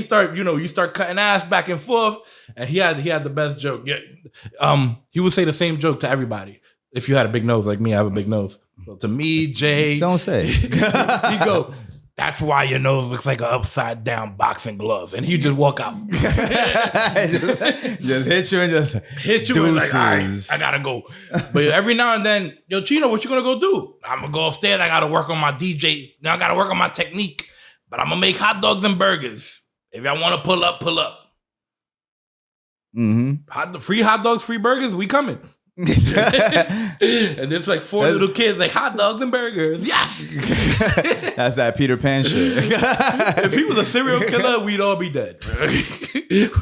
you start cutting ass back and forth. And he had the best joke. Yeah. He would say the same joke to everybody. If you had a big nose like me, I have a big nose. So to me, Jay, Don't say. he'd go, that's why your nose looks like an upside down boxing glove. And he'd just walk out. just hit you and just Hit you and like, all right, deuces. I gotta go. But every now and then, yo, Chino, what you gonna go do? I'm gonna go upstairs. I gotta work on my DJ. Now I gotta work on my technique. But I'm gonna make hot dogs and burgers. If y'all wanna pull up, pull up. Mm-hmm. Free hot dogs, free burgers, we coming. and there's like four little kids like hot dogs and burgers. Yes. That's that Peter Pan shit. If he was a serial killer, we'd all be dead.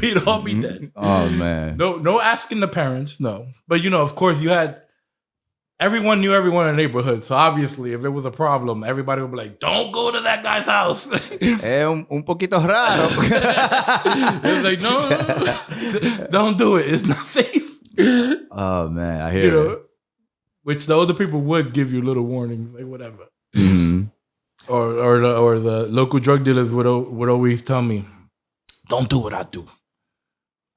We'd all be dead. Oh man. No asking the parents, no. But of course everyone knew everyone in the neighborhood. So obviously if it was a problem, everybody would be like, don't go to that guy's house. Un poquito raro. It was like, no, don't do it. It's not safe. Oh man, I hear it. Which the older people would give you little warnings, like whatever. Mm-hmm. Or the local drug dealers would always tell me, don't do what I do.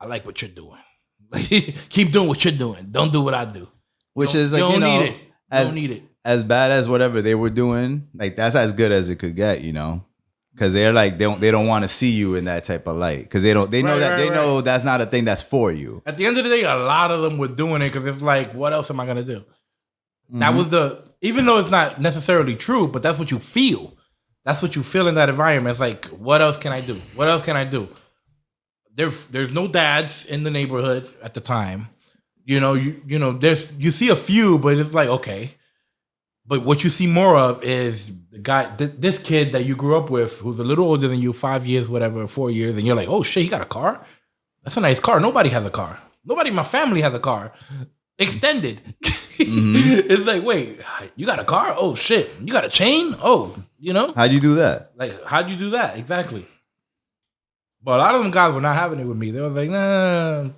I like what you're doing. Like, keep doing what you're doing. Don't do what I do. Which is like, need it. Don't need it. As bad as whatever they were doing, like that's as good as it could get, because they're like they don't want to see you in that type of light, because they know that's not a thing that's for you. At the end of the day, a lot of them were doing it because it's like, what else am I gonna do? Mm-hmm. That was even though it's not necessarily true, but that's what you feel. That's what you feel in that environment. It's like, what else can I do? What else can I do? There's no dads in the neighborhood at the time. You see a few, but it's like, okay. But what you see more of is the guy, this kid that you grew up with, who's a little older than you, 5 years, whatever, 4 years, and you're like, oh shit, he got a car? That's a nice car. Nobody has a car. Nobody in my family has a car. Extended. Mm-hmm. It's like, wait, you got a car? Oh shit. You got a chain? Oh, How'd you do that? Like, how'd you do that? Exactly. But a lot of them guys were not having it with me. They were like, nah,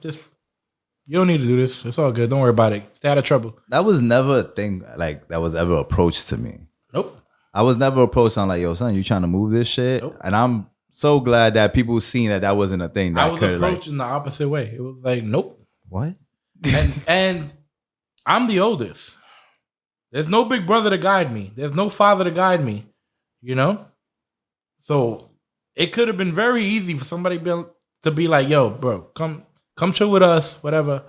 you don't need to do this. It's all good. Don't worry about it. Stay out of trouble. That was never a thing like that was ever approached to me. Nope. I was never approached on like, yo, son, you trying to move this shit? Nope. And I'm so glad that people seen that wasn't a thing. That I was approached in the opposite way. It was like, nope. What? And I'm the oldest. There's no big brother to guide me. There's no father to guide me. So it could have been very easy for somebody to be like, yo, bro, come chill with us, whatever.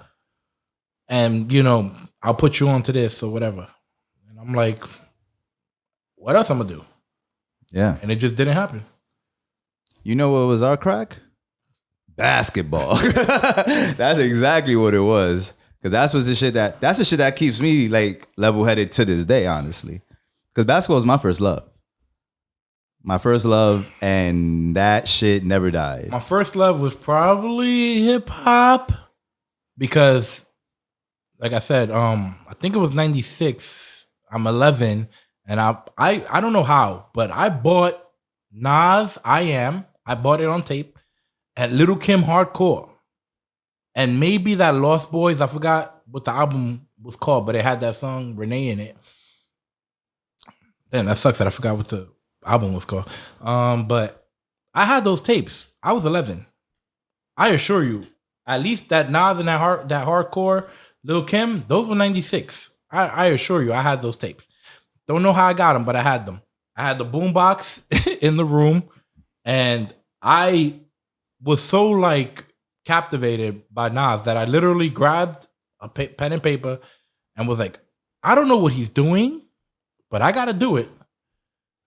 And, I'll put you on to this or whatever. And I'm like, what else I'm going to do? Yeah. And it just didn't happen. You know what was our crack? Basketball. That's exactly what it was. Because that's the shit that keeps me like level-headed to this day, honestly. Because basketball is my first love. My first love, and that shit never died. My first love was probably hip hop because, like I said, I think it was 96. I'm 11, and I don't know how, but I bought Nas I bought it on tape at Little Kim Hardcore, and maybe that Lost Boys. I forgot what the album was called, but it had that song Renee in it. Damn, that sucks that I forgot what the album was called. But I had those tapes. I was 11. I assure you, at least that Nas and that hardcore Lil Kim, those were 96. I assure you, I had those tapes. Don't know how I got them, but I had them. I had the boombox in the room, and I was so like captivated by Nas that I literally grabbed a pen and paper and was like, I don't know what he's doing, but I got to do it.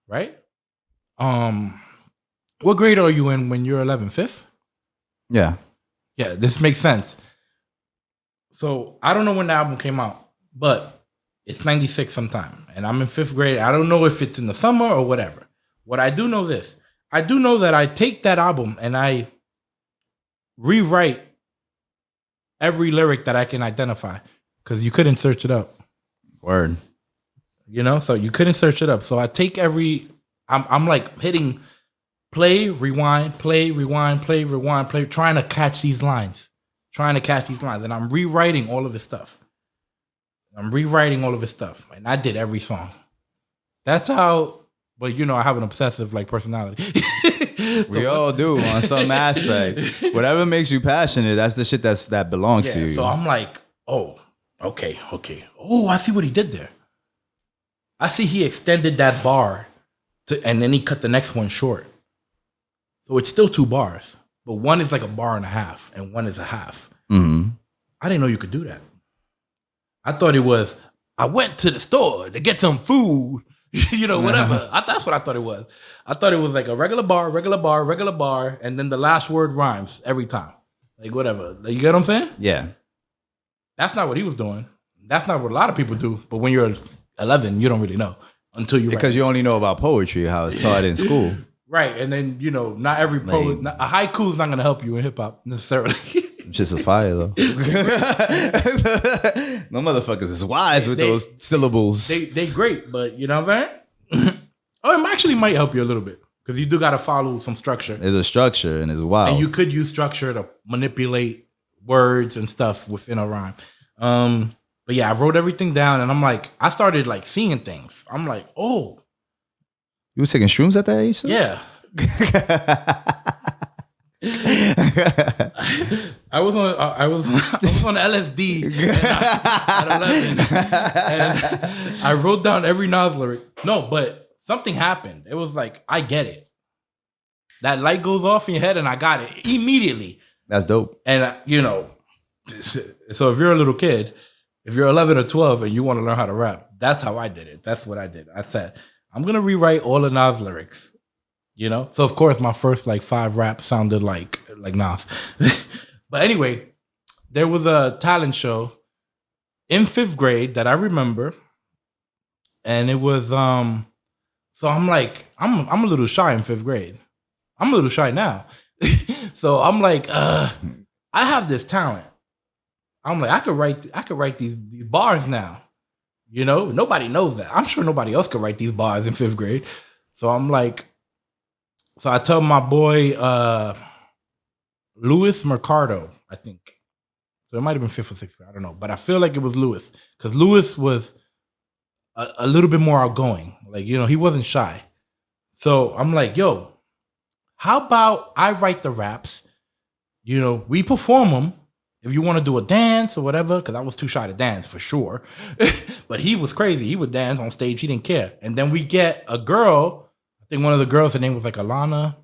Right? What grade are you in when you're 11? 5th? Yeah. Yeah, this makes sense. So I don't know when the album came out, but it's 96 sometime. And I'm in 5th grade. I don't know if it's in the summer or whatever. What I do know this. I do know that I take that album and I rewrite every lyric that I can identify. Because you couldn't search it up. Word. So you couldn't search it up. So I take I'm like hitting play, rewind, play, rewind, play, rewind, play, trying to catch these lines. And I'm rewriting all of his stuff. And I did every song. That's how, but I have an obsessive like personality. We all do on some aspect. Whatever makes you passionate, that's the shit that belongs to you. So I'm like, oh, okay. Oh, I see what he did there. I see he extended that bar and then he cut the next one short. So it's still 2 bars, but one is like a bar and a half and one is a half. Mm-hmm. I didn't know you could do that. I thought it was, I went to the store to get some food, whatever. That's what I thought it was. I thought it was like a regular bar, and then the last word rhymes every time. Like whatever. Like, you get what I'm saying? Yeah. That's not what he was doing. That's not what a lot of people do. But when you're 11, you don't really know until you Because you only know about poetry, how it's taught in school. Right, and then not every poet, a haiku is not going to help you in hip hop necessarily. Just a fire though. No motherfuckers is wise with those syllables. They great, but you know what I'm saying? Oh, it actually might help you a little bit because you do got to follow some structure. There's a structure and it's wild. And you could use structure to manipulate words and stuff within a rhyme. But yeah, I wrote everything down, and I'm like, I started like seeing things. I'm like, oh. You was taking shrooms at that age? Yeah. I was on LSD at 11, and I wrote down every Nas lyric. No, but something happened. It was like, I get it. That light goes off in your head, and I got it immediately. That's dope. And so if you're a little kid, if you're 11 or 12 and you want to learn how to rap, that's how I did it. That's what I did. I said, I'm gonna rewrite all the Nas lyrics. So of course my first like 5 raps sounded like Nas. But anyway, there was a talent show in 5th grade that I remember, and it was so I'm like, I'm a little shy in 5th grade. I'm a little shy now. So I'm like, I have this talent. I'm like, I could write these bars now. Nobody knows that. I'm sure nobody else could write these bars in 5th grade. So I'm like, so I tell my boy Louis Mercado, I think. So it might have been 5th or 6th grade, I don't know. But I feel like it was Louis. Because Louis was a little bit more outgoing. Like, he wasn't shy. So I'm like, yo, how about I write the raps? We perform them. If you want to do a dance or whatever, because I was too shy to dance for sure. But he was crazy. He would dance on stage. He didn't care. And then we get a girl. I think one of the girls, her name was like Alana.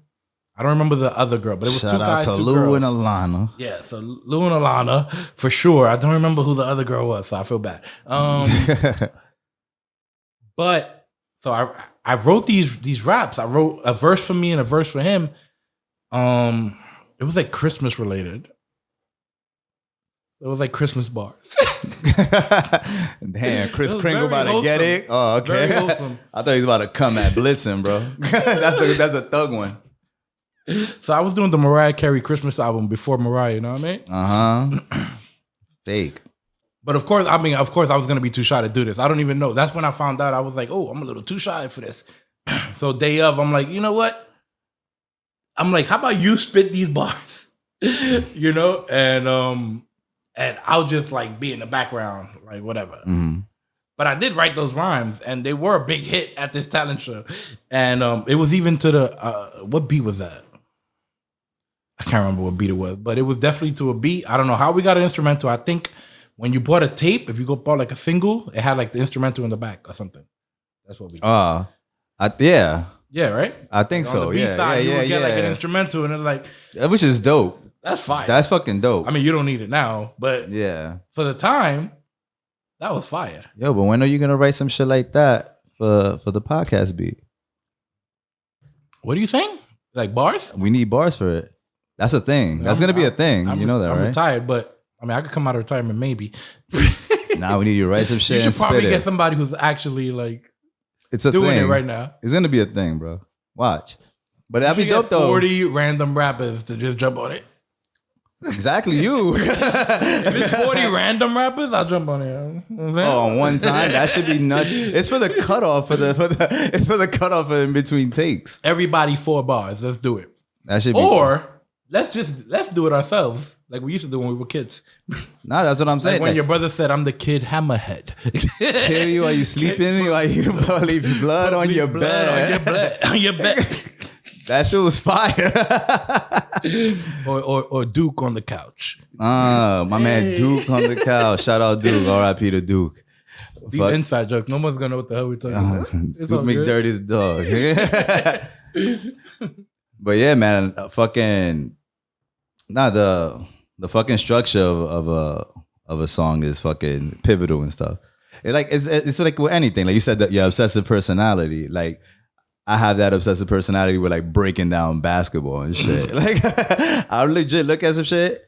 I don't remember the other girl, but it was Shout 2 guys, out to 2 Lou girls. and Alana. Yeah, so Lou and Alana for sure. I don't remember who the other girl was, so I feel bad. But so I wrote these raps. I wrote a verse for me and a verse for him. It was like Christmas related. It was like Christmas bars. Damn, Chris Kringle about to get it. Oh, okay. Very wholesome. I thought he was about to come at Blitzen, bro. that's a thug one. So I was doing the Mariah Carey Christmas album before Mariah, you know what I mean? Fake. But of course I was gonna be too shy to do this. I don't even know. That's when I found out. I was like, oh, I'm a little too shy for this. So day of, I'm like, you know what? I'm like, how about you spit these bars? And I'll just like be in the background, like whatever. Mm-hmm. But I did write those rhymes, and they were a big hit at this talent show. And it was even to the what beat was that? I can't remember what beat it was, but it was definitely to a beat. I don't know how we got an instrumental. I think when you bought a tape, if you bought like a single, it had like the instrumental in the back or something. That's what we did. Yeah. Yeah, right? I think On the B side, you would get like an instrumental, and it's like, which is dope. that's fire. That's fucking dope. I mean, you don't need it now, but yeah. for the time, that was fire. Yo, but when are you gonna write some shit like that for the podcast beat? What are you saying? Like bars? We need bars for it. That's a thing. That's gonna be a thing. You know that, I'm right? retired, but I mean, I could come out of retirement maybe. Nah, we need you to write some shit. You and should probably spit get it. somebody who's actually like It's a doing thing it right now. It's gonna be a thing, bro. Watch. But that'd be You should dope get though. 40 random rappers to just jump on it. Exactly you. If it's 40 random rappers, I'll jump on it. You know what I'm saying? Oh, on one time, that should be nuts. It's for the cutoff it's for the cutoff in between takes. Everybody 4 bars. Let's do it. That should be. Or let's do it ourselves, like we used to do when we were kids. Nah, that's what I'm saying. Like when your brother said, "I'm the kid hammerhead." Kill you while you sleeping, while you leave blood on your bed. On your bed. That shit was fire. or Duke on the couch. My man Duke on the couch. Shout out Duke. R.I.P. to Duke. These inside jokes. No one's gonna know what the hell we're talking about. It's Duke all good. McDirty's dog. But yeah, man, the fucking structure of a song is fucking pivotal and stuff. It's like with anything. Like you said, that your obsessive personality. Like I have that obsessive personality with like breaking down basketball and shit. Like I legit look at some shit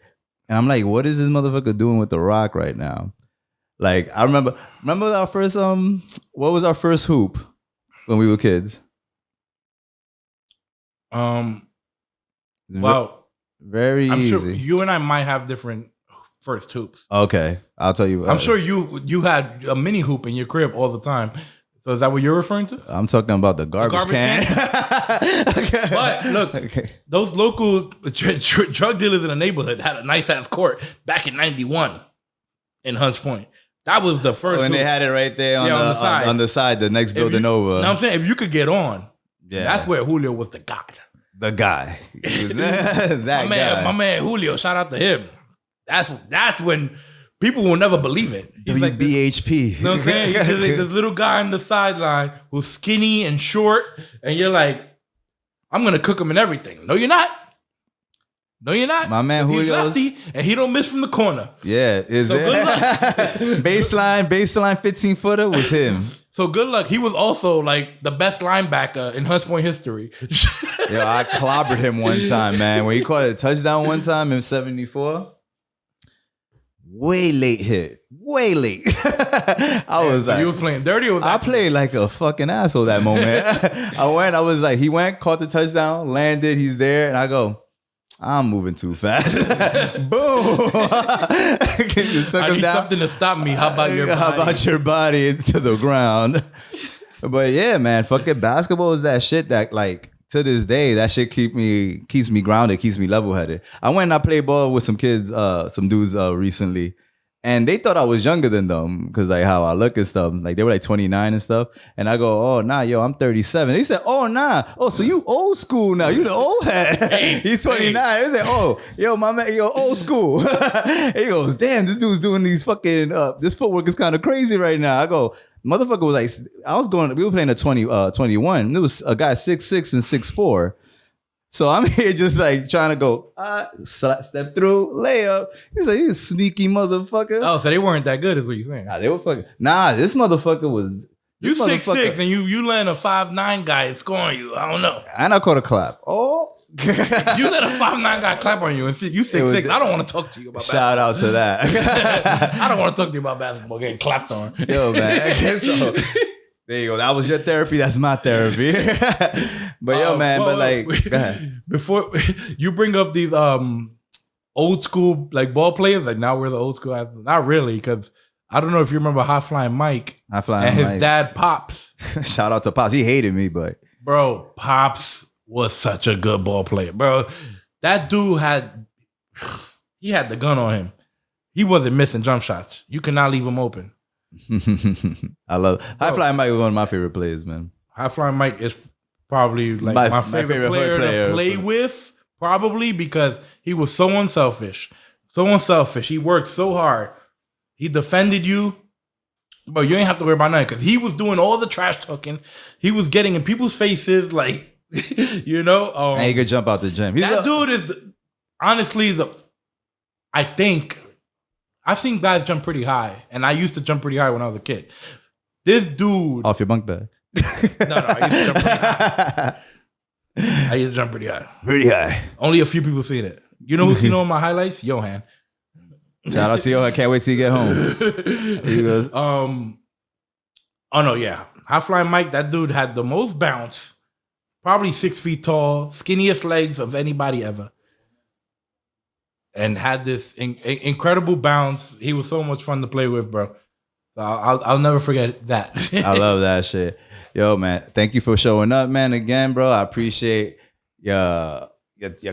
and I'm like, what is this motherfucker doing with the rock right now? Like I remember our first what was our first hoop when we were kids? Well, very I'm easy. sure you and I might have different first hoops. Okay, I'll tell you. I'm sure you had a mini hoop in your crib all the time. So is that what you're referring to? I'm talking about the garbage can. Okay. But look, those local drug dealers in the neighborhood had a nice ass court back in '91 in Hunts Point. That was the first. And they had it right there on the side, the next building over. You know what I'm saying? If you could get on, yeah, that's where Julio was the god. The guy. My man Julio, shout out to him. That's when people will never believe it. He's WBHP. like this, you know what I'm saying? He's like this little guy on the sideline who's skinny and short, and you're like, I'm gonna cook him and everything. No, you're not. No, you're not. My man Julio's lefty, and he don't miss from the corner. Yeah, so good luck. baseline 15-footer was him. So good luck. He was also like the best linebacker in Hunts Point history. Yo, I clobbered him one time, man. When he caught a touchdown one time in '74. Way late hit. Way late. I was like, you was playing dirty, or was I played like a fucking asshole that moment. He went, caught the touchdown, landed, he's there, and I go, I'm moving too fast. Boom. I need something to stop me. How about your body? How about your body into the ground? But yeah, man, fucking basketball is that shit that like to this day, that shit keeps me grounded, keeps me level-headed. I went and I played ball with some kids, some dudes recently, and they thought I was younger than them because like how I look and stuff. Like they were like 29 and stuff. And I go, oh nah, yo, I'm 37. They said, oh nah, oh so you old school now? You the old head. He's 29. They said, oh, yo, my man, yo, old school. He goes, damn, this dude's doing these fucking this footwork is kind of crazy right now. I go, motherfucker was like, we were playing a 21. And it was a guy 6'6" and 6'4". So I'm here just like trying to go, step through, layup. He's like, he's a sneaky motherfucker. Oh, so they weren't that good is what you're saying. Nah, they were fucking, this motherfucker was. You 6'6" and you let a 5'9" guy score on you. I don't know. And I caught a clap. Oh. You let a 5'9" guy clap on you and see you 6'6". I don't want to talk to you about basketball. Shout out to that. I don't want to talk to you about basketball getting clapped on. Yo, man. So, there you go. That was your therapy. That's my therapy. But yo, man. Go ahead. Before you bring up these old school like ball players, like now we're the old school. Not really, because I don't know if you remember High Flying Mike and his dad Pops. Shout out to Pops. He hated me, but bro, Pops was such a good ball player, bro. That dude had the gun on him. He wasn't missing jump shots. You cannot leave him open. I love High Flying Mike was one of my favorite players, man. High Flying Mike is probably like my favorite player to play with, probably because he was so unselfish. He worked so hard. He defended you. But you ain't have to worry about nothing because he was doing all the trash talking. He was getting in people's faces, like, you know. And he could jump out the gym. Dude is honestly I think I've seen guys jump pretty high, and I used to jump pretty high when I was a kid. This dude off your bunk bed. No, I used to jump pretty high. I used to jump pretty high. Pretty high. Only a few people seen it. You know who's seen all my highlights? Johan. Shout out to Johan. Can't wait till you get home. He goes, oh no, yeah. High Flying Mike, that dude had the most bounce. Probably 6 feet tall, skinniest legs of anybody ever. And had this incredible bounce. He was so much fun to play with, bro. So I'll never forget that. I love that shit. Yo, man, thank you for showing up, man, again, bro. I appreciate your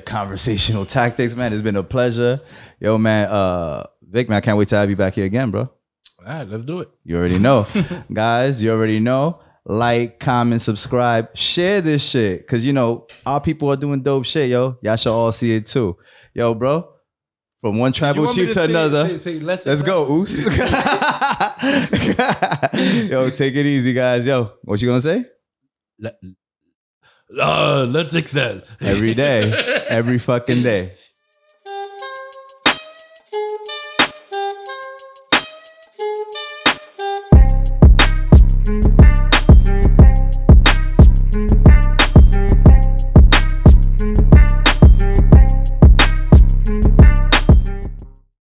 conversational tactics, man. It's been a pleasure. Yo, man, Vic, man, I can't wait to have you back here again, bro. All right, let's do it. You already know. Guys, you already know. Like, comment, subscribe, share this shit. Because, you know, our people are doing dope shit, yo. Y'all should all see it, too. Yo, bro. From one tribal chief to another. Let's go, Oos. Yo, take it easy, guys. Yo, what you gonna say? Let's excel. Every day. Every fucking day.